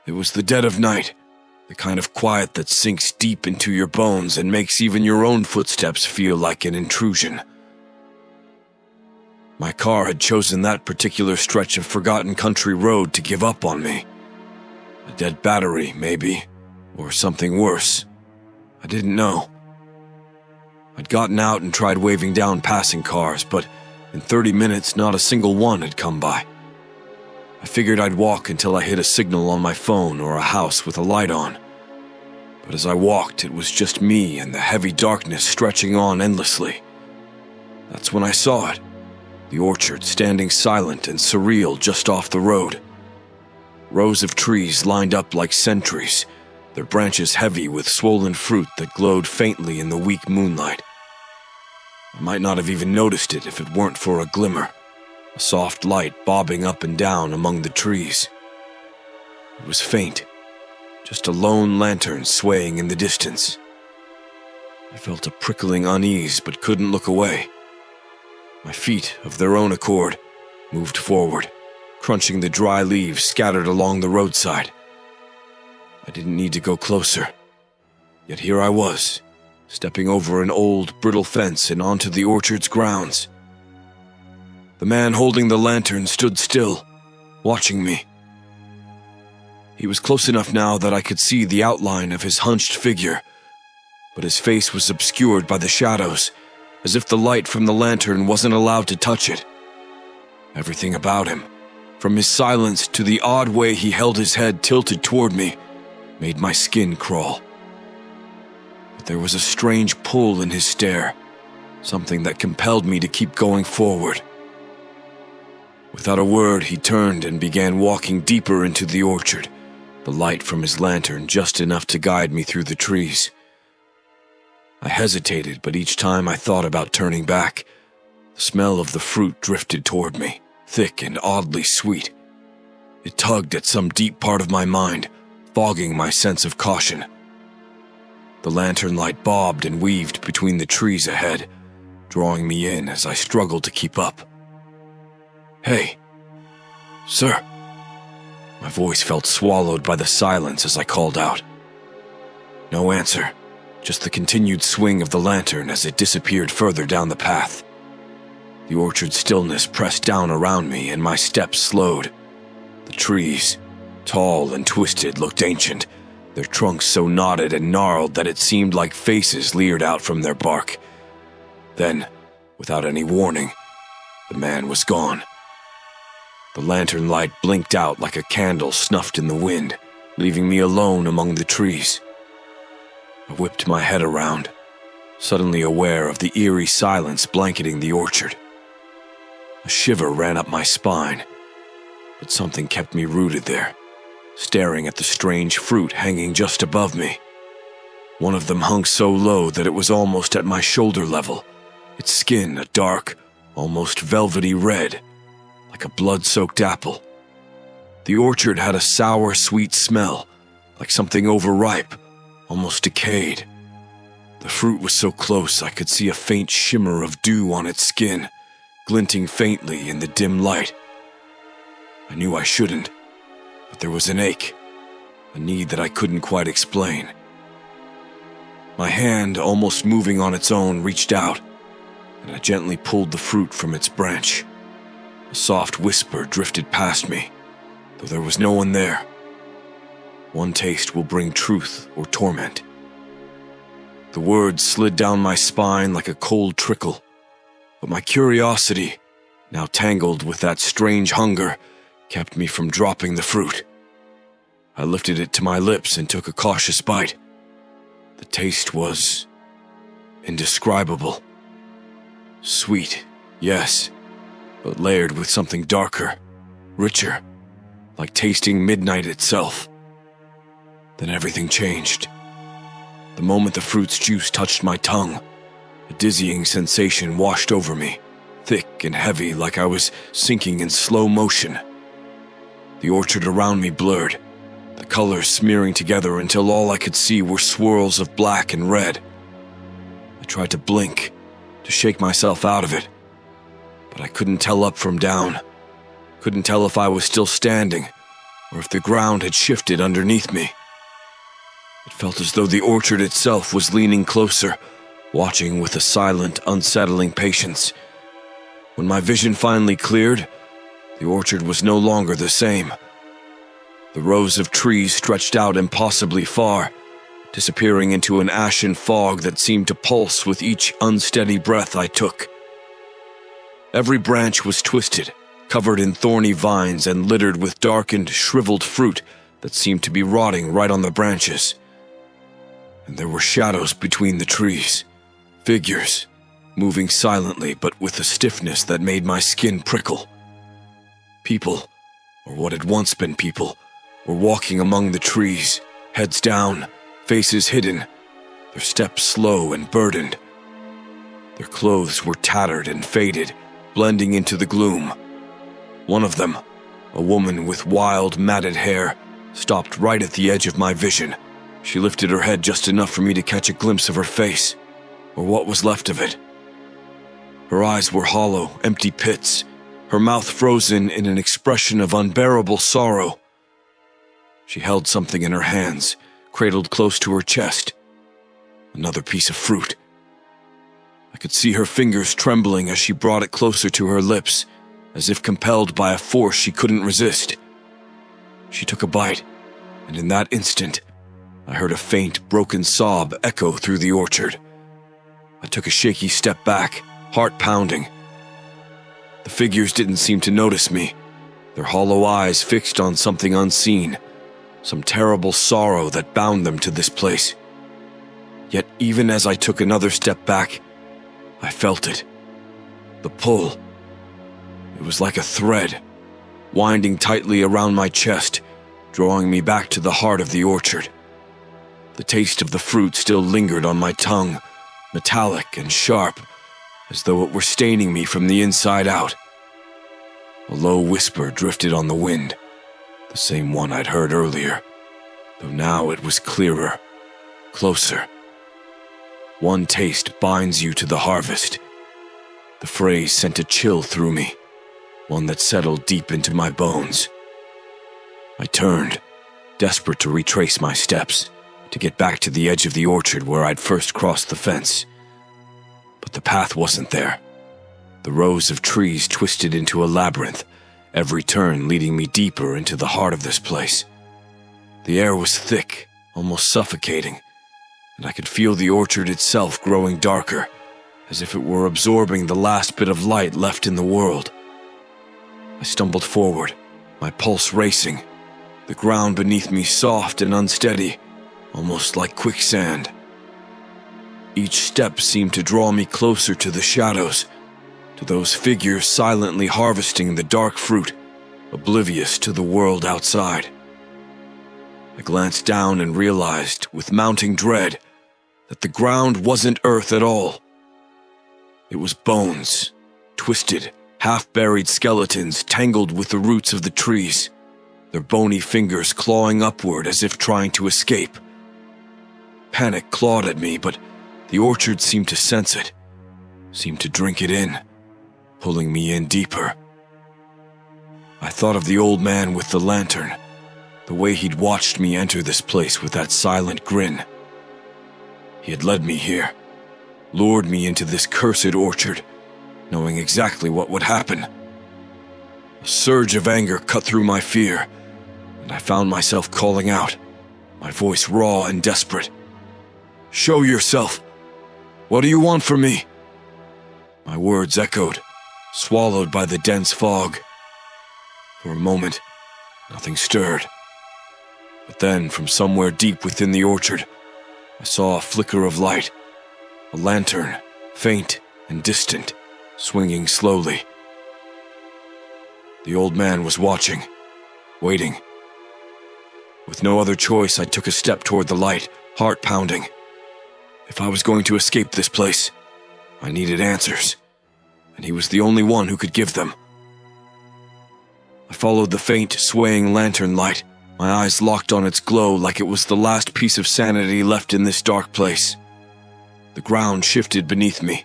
It was the dead of night, the kind of quiet that sinks deep into your bones and makes even your own footsteps feel like an intrusion. My car had chosen that particular stretch of forgotten country road to give up on me. A dead battery, maybe, or something worse. I didn't know. I'd gotten out and tried waving down passing cars, but in 30 minutes not a single one had come by. I figured I'd walk until I hit a signal on my phone or a house with a light on. But as I walked, it was just me and the heavy darkness stretching on endlessly. That's when I saw it. The orchard standing silent and surreal just off the road. Rows of trees lined up like sentries, their branches heavy with swollen fruit that glowed faintly in the weak moonlight. I might not have even noticed it if it weren't for a glimmer, a soft light bobbing up and down among the trees. It was faint, just a lone lantern swaying in the distance. I felt a prickling unease but couldn't look away. My feet, of their own accord, moved forward, crunching the dry leaves scattered along the roadside. I didn't need to go closer, yet here I was, stepping over an old, brittle fence and onto the orchard's grounds. The man holding the lantern stood still, watching me. He was close enough now that I could see the outline of his hunched figure, but his face was obscured by the shadows, as if the light from the lantern wasn't allowed to touch it. Everything about him, from his silence to the odd way he held his head tilted toward me, made my skin crawl. But there was a strange pull in his stare, something that compelled me to keep going forward. Without a word, he turned and began walking deeper into the orchard, the light from his lantern just enough to guide me through the trees. I hesitated, but each time I thought about turning back, the smell of the fruit drifted toward me, thick and oddly sweet. It tugged at some deep part of my mind, fogging my sense of caution. The lantern light bobbed and weaved between the trees ahead, drawing me in as I struggled to keep up. "Hey, sir." My voice felt swallowed by the silence as I called out. No answer. Just the continued swing of the lantern as it disappeared further down the path. The orchard stillness pressed down around me and my steps slowed. The trees, tall and twisted, looked ancient, their trunks so knotted and gnarled that it seemed like faces leered out from their bark. Then, without any warning, the man was gone. The lantern light blinked out like a candle snuffed in the wind, leaving me alone among the trees. I whipped my head around, suddenly aware of the eerie silence blanketing the orchard. A shiver ran up my spine, but something kept me rooted there, staring at the strange fruit hanging just above me. One of them hung so low that it was almost at my shoulder level, its skin a dark, almost velvety red, like a blood-soaked apple. The orchard had a sour, sweet smell, like something overripe, almost decayed. The fruit was so close I could see a faint shimmer of dew on its skin, glinting faintly in the dim light. I knew I shouldn't, but there was an ache, a need that I couldn't quite explain. My hand, almost moving on its own, reached out, and I gently pulled the fruit from its branch. A soft whisper drifted past me, though there was no one there. One taste will bring truth or torment. The words slid down my spine like a cold trickle, but my curiosity, now tangled with that strange hunger, kept me from dropping the fruit. I lifted it to my lips and took a cautious bite. The taste was indescribable. Sweet, yes, but layered with something darker, richer, like tasting midnight itself. Then everything changed. The moment the fruit's juice touched my tongue, a dizzying sensation washed over me, thick and heavy like I was sinking in slow motion. The orchard around me blurred, the colors smearing together until all I could see were swirls of black and red. I tried to blink, to shake myself out of it, but I couldn't tell up from down, couldn't tell if I was still standing, or if the ground had shifted underneath me. It felt as though the orchard itself was leaning closer, watching with a silent, unsettling patience. When my vision finally cleared, the orchard was no longer the same. The rows of trees stretched out impossibly far, disappearing into an ashen fog that seemed to pulse with each unsteady breath I took. Every branch was twisted, covered in thorny vines and littered with darkened, shriveled fruit that seemed to be rotting right on the branches. And there were shadows between the trees, figures, moving silently but with a stiffness that made my skin prickle. People, or what had once been people, were walking among the trees, heads down, faces hidden, their steps slow and burdened. Their clothes were tattered and faded, blending into the gloom. One of them, a woman with wild, matted hair, stopped right at the edge of my vision. She lifted her head just enough for me to catch a glimpse of her face, or what was left of it. Her eyes were hollow, empty pits, her mouth frozen in an expression of unbearable sorrow. She held something in her hands, cradled close to her chest. Another piece of fruit. I could see her fingers trembling as she brought it closer to her lips, as if compelled by a force she couldn't resist. She took a bite, and in that instant, I heard a faint, broken sob echo through the orchard. I took a shaky step back, heart pounding. The figures didn't seem to notice me, their hollow eyes fixed on something unseen, some terrible sorrow that bound them to this place. Yet even as I took another step back, I felt it. The pull. It was like a thread, winding tightly around my chest, drawing me back to the heart of the orchard. The taste of the fruit still lingered on my tongue, metallic and sharp, as though it were staining me from the inside out. A low whisper drifted on the wind, the same one I'd heard earlier, though now it was clearer, closer. One taste binds you to the harvest. The phrase sent a chill through me, one that settled deep into my bones. I turned, desperate to retrace my steps, to get back to the edge of the orchard where I'd first crossed the fence. But the path wasn't there. The rows of trees twisted into a labyrinth, every turn leading me deeper into the heart of this place. The air was thick, almost suffocating, and I could feel the orchard itself growing darker, as if it were absorbing the last bit of light left in the world. I stumbled forward, my pulse racing, the ground beneath me soft and unsteady, almost like quicksand. Each step seemed to draw me closer to the shadows, to those figures silently harvesting the dark fruit, oblivious to the world outside. I glanced down and realized, with mounting dread, that the ground wasn't earth at all. It was bones, twisted, half-buried skeletons tangled with the roots of the trees, their bony fingers clawing upward as if trying to escape. Panic clawed at me, but the orchard seemed to sense it, seemed to drink it in, pulling me in deeper. I thought of the old man with the lantern, the way he'd watched me enter this place with that silent grin. He had led me here, lured me into this cursed orchard, knowing exactly what would happen. A surge of anger cut through my fear, and I found myself calling out, my voice raw and desperate. "Show yourself! What do you want from me?" My words echoed, swallowed by the dense fog. For a moment, nothing stirred. But then, from somewhere deep within the orchard, I saw a flicker of light, a lantern, faint and distant, swinging slowly. The old man was watching, waiting. With no other choice, I took a step toward the light, heart pounding. If I was going to escape this place, I needed answers, and he was the only one who could give them. I followed the faint, swaying lantern light, my eyes locked on its glow like it was the last piece of sanity left in this dark place. The ground shifted beneath me,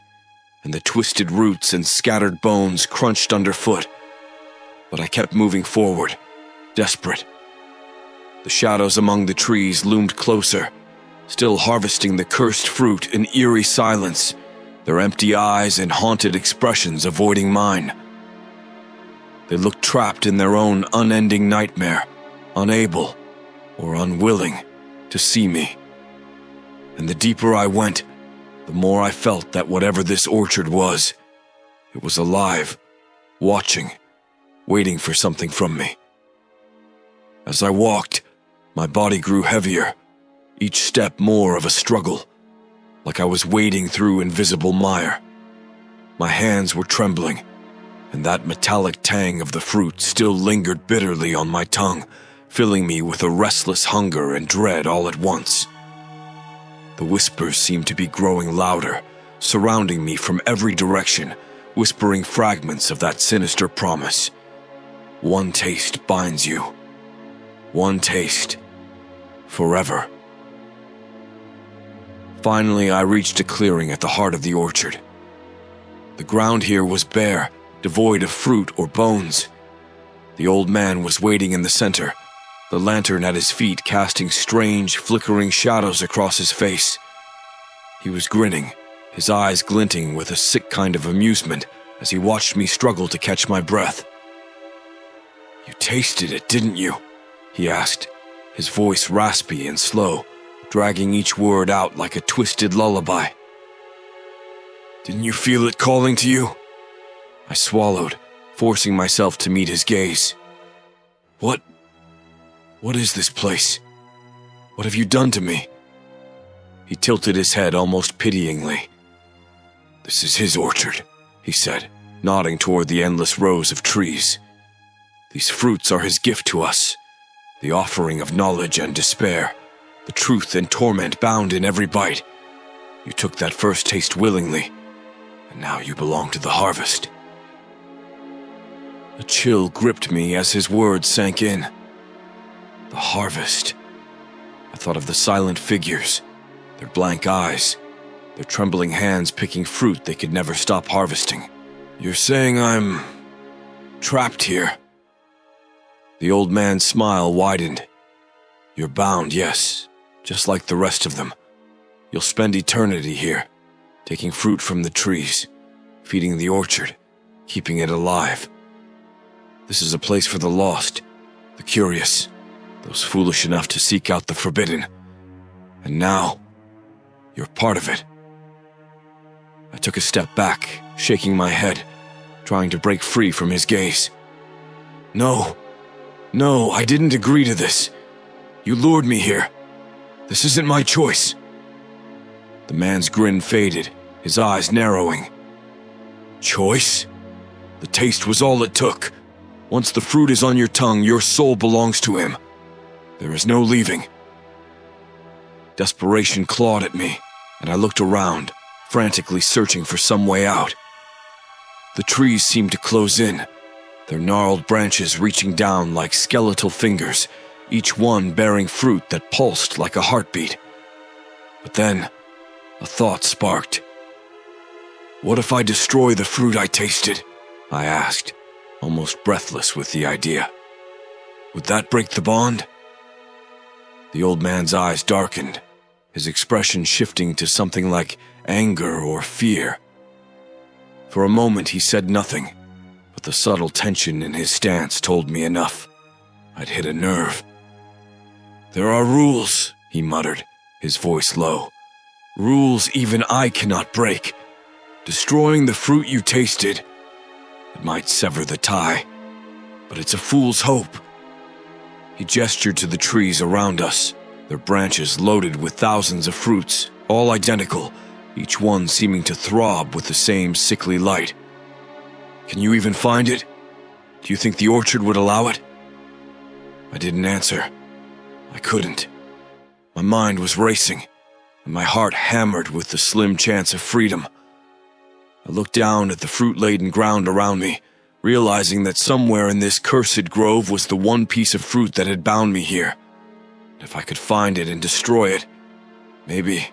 and the twisted roots and scattered bones crunched underfoot. But I kept moving forward, desperate, The shadows among the trees loomed closer, still harvesting the cursed fruit in eerie silence, their empty eyes and haunted expressions avoiding mine. They looked trapped in their own unending nightmare, unable or unwilling to see me. And the deeper I went, the more I felt that whatever this orchard was, it was alive, watching, waiting for something from me. As I walked, my body grew heavier, each step more of a struggle, like I was wading through invisible mire. My hands were trembling, and that metallic tang of the fruit still lingered bitterly on my tongue, filling me with a restless hunger and dread all at once. The whispers seemed to be growing louder, surrounding me from every direction, whispering fragments of that sinister promise. One taste binds you. One taste. Forever. Finally, I reached a clearing at the heart of the orchard. The ground here was bare, devoid of fruit or bones. The old man was waiting in the center, the lantern at his feet casting strange, flickering shadows across his face. He was grinning, his eyes glinting with a sick kind of amusement as he watched me struggle to catch my breath. "You tasted it, didn't you?" he asked, his voice raspy and slow, dragging each word out like a twisted lullaby. "Didn't you feel it calling to you?" I swallowed, forcing myself to meet his gaze. What is this place? What have you done to me?" He tilted his head almost pityingly. "This is his orchard," he said, nodding toward the endless rows of trees. "These fruits are his gift to us, the offering of knowledge and despair, the truth and torment bound in every bite. You took that first taste willingly, and now you belong to the harvest." A chill gripped me as his words sank in. The harvest. I thought of the silent figures, their blank eyes, their trembling hands picking fruit they could never stop harvesting. "You're saying I'm trapped here?" The old man's smile widened. "You're bound, yes, just like the rest of them. You'll spend eternity here, taking fruit from the trees, feeding the orchard, keeping it alive. This is a place for the lost, the curious, those foolish enough to seek out the forbidden. And now, you're part of it." I took a step back, shaking my head, trying to break free from his gaze. No, I didn't agree to this. You lured me here. This isn't my choice." The man's grin faded, his eyes narrowing. "Choice? The taste was all it took. Once the fruit is on your tongue, your soul belongs to him. There is no leaving." Desperation clawed at me, and I looked around, frantically searching for some way out. The trees seemed to close in, their gnarled branches reaching down like skeletal fingers, each one bearing fruit that pulsed like a heartbeat. But then, a thought sparked. "What if I destroy the fruit I tasted?" I asked, almost breathless with the idea. "Would that break the bond?" The old man's eyes darkened, his expression shifting to something like anger or fear. For a moment he said nothing, but the subtle tension in his stance told me enough. I'd hit a nerve. "There are rules," he muttered, his voice low. "Rules even I cannot break. Destroying the fruit you tasted, it might sever the tie, but it's a fool's hope." He gestured to the trees around us, their branches loaded with thousands of fruits, all identical, each one seeming to throb with the same sickly light. "Can you even find it? Do you think the orchard would allow it?" I didn't answer. I couldn't. My mind was racing, and my heart hammered with the slim chance of freedom. I looked down at the fruit-laden ground around me, realizing that somewhere in this cursed grove was the one piece of fruit that had bound me here. If I could find it and destroy it, maybe,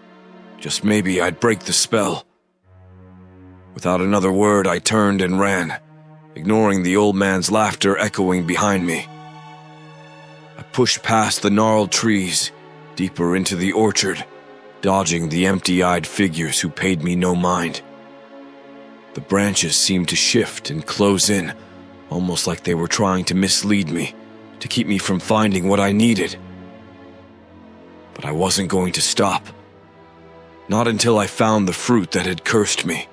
just maybe, I'd break the spell. Without another word, I turned and ran, ignoring the old man's laughter echoing behind me. I pushed past the gnarled trees, deeper into the orchard, dodging the empty-eyed figures who paid me no mind. The branches seemed to shift and close in, almost like they were trying to mislead me, to keep me from finding what I needed. But I wasn't going to stop. Not until I found the fruit that had cursed me,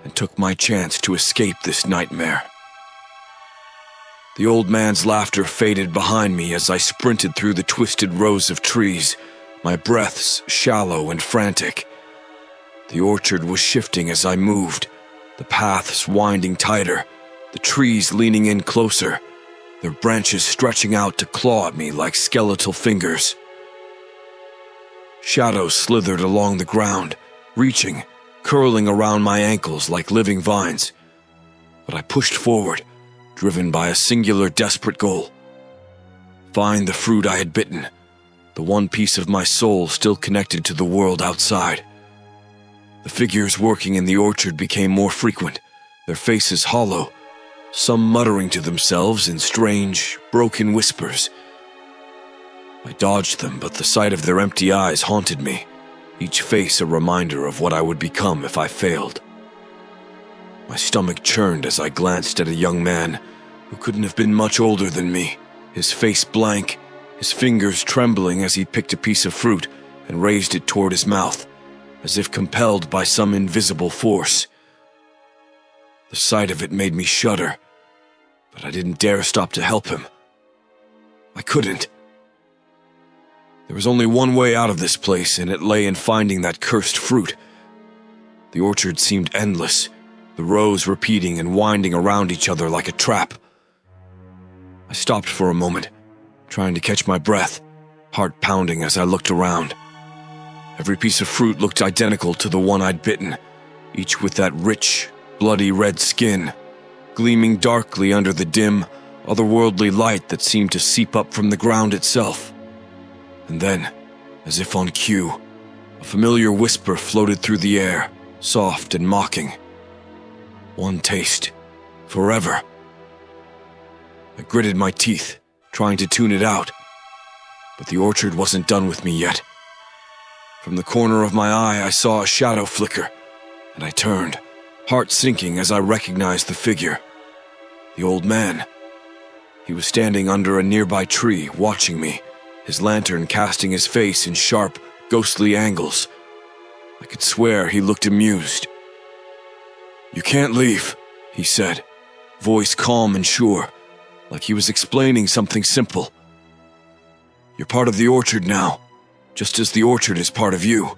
and took my chance to escape this nightmare. The old man's laughter faded behind me as I sprinted through the twisted rows of trees, my breaths shallow and frantic. The orchard was shifting as I moved, the paths winding tighter, the trees leaning in closer, their branches stretching out to claw at me like skeletal fingers. Shadows slithered along the ground, reaching, curling around my ankles like living vines. But I pushed forward, driven by a singular desperate goal. Find the fruit I had bitten, the one piece of my soul still connected to the world outside. The figures working in the orchard became more frequent, their faces hollow, some muttering to themselves in strange, broken whispers. I dodged them, but the sight of their empty eyes haunted me, each face a reminder of what I would become if I failed. My stomach churned as I glanced at a young man who couldn't have been much older than me, his face blank, his fingers trembling as he picked a piece of fruit and raised it toward his mouth, as if compelled by some invisible force. The sight of it made me shudder, but I didn't dare stop to help him. I couldn't. There was only one way out of this place, and it lay in finding that cursed fruit. The orchard seemed endless, the rows repeating and winding around each other like a trap. I stopped for a moment, trying to catch my breath, heart pounding as I looked around. Every piece of fruit looked identical to the one I'd bitten, each with that rich, bloody red skin, gleaming darkly under the dim, otherworldly light that seemed to seep up from the ground itself. And then, as if on cue, a familiar whisper floated through the air, soft and mocking. One taste, forever. I gritted my teeth, trying to tune it out, but the orchard wasn't done with me yet. From the corner of my eye, I saw a shadow flicker, and I turned, heart sinking as I recognized the figure. The old man. He was standing under a nearby tree, watching me, his lantern casting his face in sharp, ghostly angles. I could swear he looked amused. "You can't leave," he said, voice calm and sure, like he was explaining something simple. "You're part of the orchard now, just as the orchard is part of you."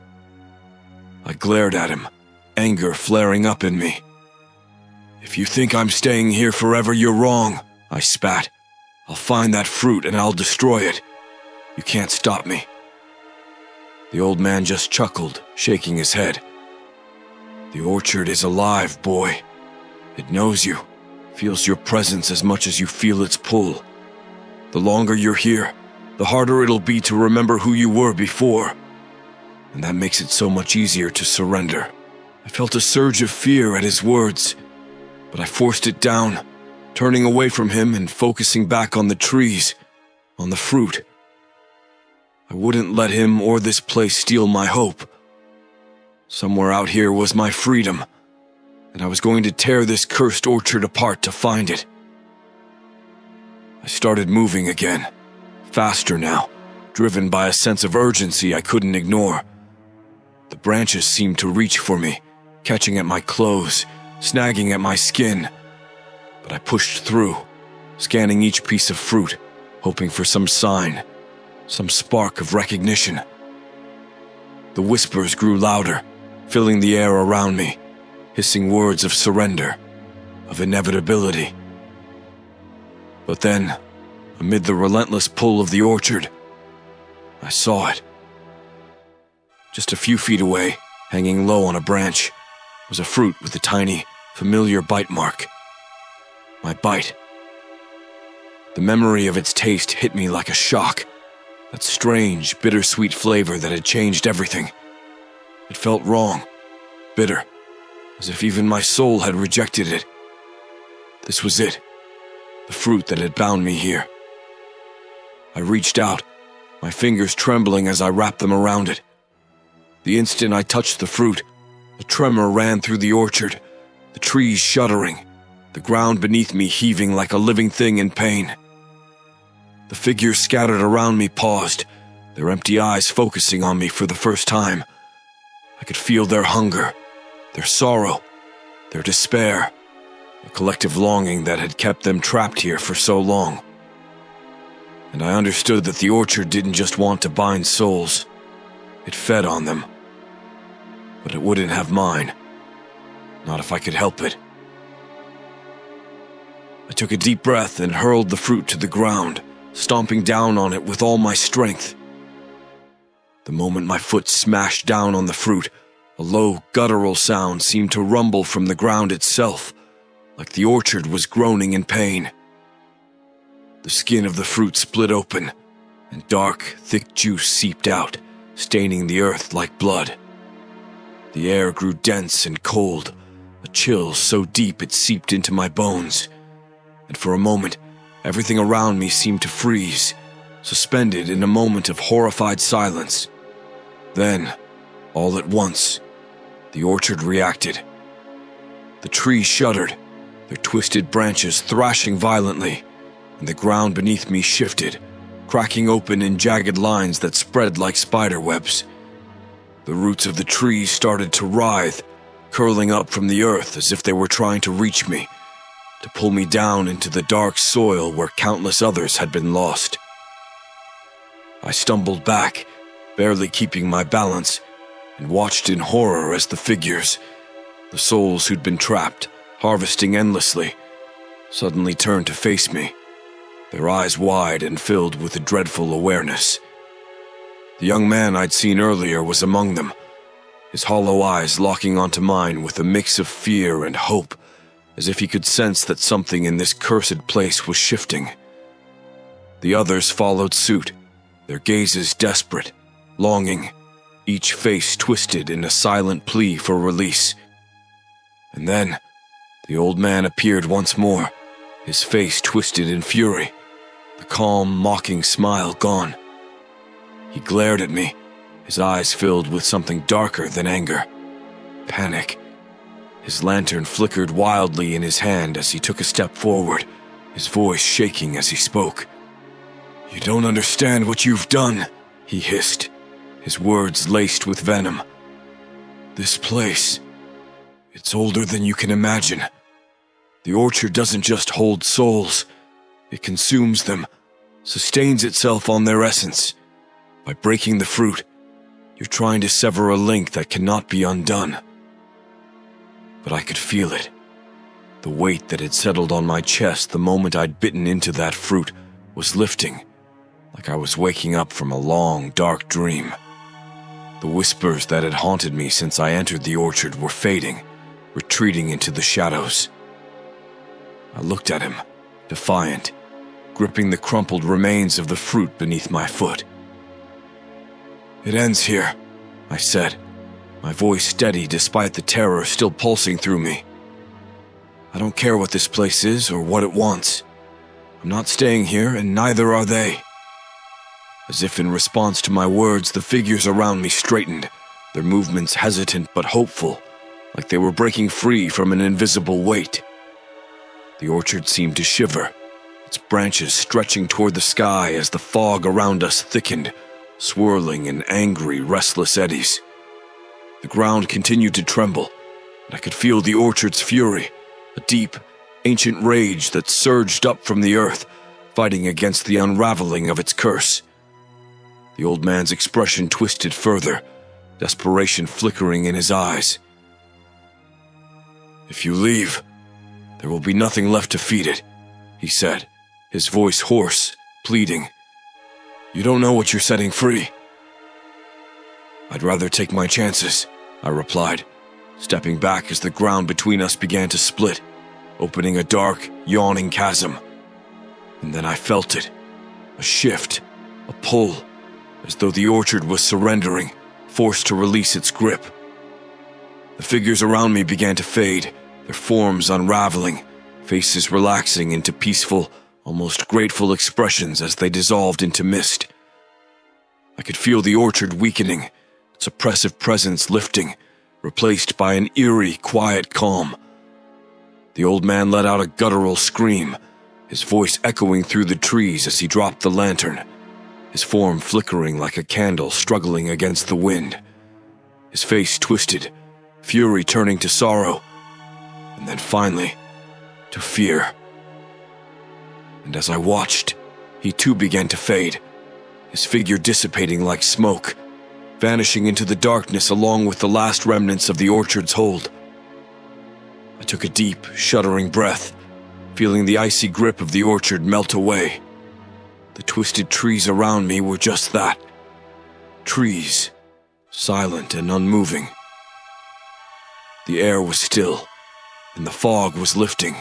I glared at him, anger flaring up in me. "If you think I'm staying here forever, you're wrong," I spat. "I'll find that fruit and I'll destroy it. You can't stop me." The old man just chuckled, shaking his head. "The orchard is alive, boy. It knows you, feels your presence as much as you feel its pull. The longer you're here, the harder it'll be to remember who you were before. And that makes it so much easier to surrender." I felt a surge of fear at his words, but I forced it down, turning away from him and focusing back on the trees, on the fruit. I wouldn't let him or this place steal my hope. Somewhere out here was my freedom, and I was going to tear this cursed orchard apart to find it. I started moving again, faster now, driven by a sense of urgency I couldn't ignore. The branches seemed to reach for me, catching at my clothes, snagging at my skin. But I pushed through, scanning each piece of fruit, hoping for some sign, some spark of recognition. The whispers grew louder, filling the air around me, hissing words of surrender, of inevitability. But then, amid the relentless pull of the orchard, I saw it. Just a few feet away, hanging low on a branch, was a fruit with a tiny, familiar bite mark. My bite. The memory of its taste hit me like a shock. That strange, bittersweet flavor that had changed everything. It felt wrong, bitter, as if even my soul had rejected it. This was it, the fruit that had bound me here. I reached out, my fingers trembling as I wrapped them around it. The instant I touched the fruit, a tremor ran through the orchard, the trees shuddering, the ground beneath me heaving like a living thing in pain. The figures scattered around me paused, their empty eyes focusing on me for the first time. I could feel their hunger, their sorrow, their despair, a collective longing that had kept them trapped here for so long. And I understood that the orchard didn't just want to bind souls, it fed on them. But it wouldn't have mine, not if I could help it. I took a deep breath and hurled the fruit to the ground, stomping down on it with all my strength. The moment my foot smashed down on the fruit, a low, guttural sound seemed to rumble from the ground itself, like the orchard was groaning in pain. The skin of the fruit split open, and dark, thick juice seeped out, staining the earth like blood. The air grew dense and cold, a chill so deep it seeped into my bones, and for a moment, everything around me seemed to freeze, suspended in a moment of horrified silence. Then, all at once, the orchard reacted. The trees shuddered, their twisted branches thrashing violently, and the ground beneath me shifted, cracking open in jagged lines that spread like spider webs. The roots of the trees started to writhe, curling up from the earth as if they were trying to reach me, to pull me down into the dark soil where countless others had been lost. I stumbled back, barely keeping my balance, and watched in horror as the figures, the souls who'd been trapped, harvesting endlessly, suddenly turned to face me, their eyes wide and filled with a dreadful awareness. The young man I'd seen earlier was among them, his hollow eyes locking onto mine with a mix of fear and hope, as if he could sense that something in this cursed place was shifting. The others followed suit, their gazes desperate, longing, each face twisted in a silent plea for release. And then, the old man appeared once more, his face twisted in fury, the calm, mocking smile gone. He glared at me, his eyes filled with something darker than anger, panic. His lantern flickered wildly in his hand as he took a step forward, his voice shaking as he spoke. "You don't understand what you've done," he hissed, his words laced with venom. "This place, it's older than you can imagine. The orchard doesn't just hold souls, it consumes them, sustains itself on their essence. By breaking the fruit, you're trying to sever a link that cannot be undone." But I could feel it. The weight that had settled on my chest the moment I'd bitten into that fruit was lifting, like I was waking up from a long, dark dream. The whispers that had haunted me since I entered the orchard were fading, retreating into the shadows. I looked at him, defiant, gripping the crumpled remains of the fruit beneath my foot. "It ends here," I said, my voice steady despite the terror still pulsing through me. "I don't care what this place is or what it wants. I'm not staying here, and neither are they." As if in response to my words, the figures around me straightened, their movements hesitant but hopeful, like they were breaking free from an invisible weight. The orchard seemed to shiver, its branches stretching toward the sky as the fog around us thickened, swirling in angry, restless eddies. The ground continued to tremble, and I could feel the orchard's fury, a deep, ancient rage that surged up from the earth, fighting against the unraveling of its curse. The old man's expression twisted further, desperation flickering in his eyes. "If you leave, there will be nothing left to feed it," he said, his voice hoarse, pleading. "You don't know what you're setting free." "I'd rather take my chances," I replied, stepping back as the ground between us began to split, opening a dark, yawning chasm. And then I felt it, a shift, a pull, as though the orchard was surrendering, forced to release its grip. The figures around me began to fade, their forms unraveling, faces relaxing into peaceful, almost grateful expressions as they dissolved into mist. I could feel the orchard weakening, its oppressive presence lifting, replaced by an eerie, quiet calm. The old man let out a guttural scream, his voice echoing through the trees as he dropped the lantern, his form flickering like a candle struggling against the wind. His face twisted, fury turning to sorrow, and then finally, to fear. And as I watched, he too began to fade, his figure dissipating like smoke, vanishing into the darkness along with the last remnants of the orchard's hold. I took a deep, shuddering breath, feeling the icy grip of the orchard melt away. The twisted trees around me were just that. Trees, silent and unmoving. The air was still, and the fog was lifting,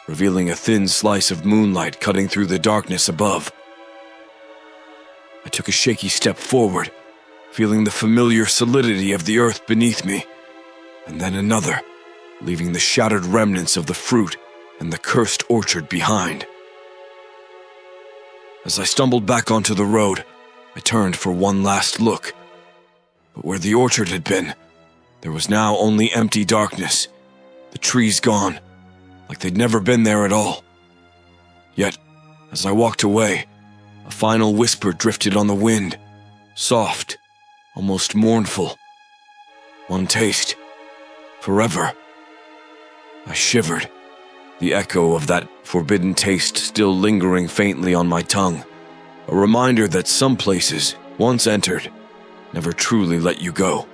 revealing a thin slice of moonlight cutting through the darkness above. I took a shaky step forward, feeling the familiar solidity of the earth beneath me, and then another, leaving the shattered remnants of the fruit and the cursed orchard behind. As I stumbled back onto the road, I turned for one last look. But where the orchard had been, there was now only empty darkness, the trees gone, like they'd never been there at all. Yet, as I walked away, a final whisper drifted on the wind, soft, almost mournful. One taste, forever. I shivered, the echo of that forbidden taste still lingering faintly on my tongue, a reminder that some places, once entered, never truly let you go.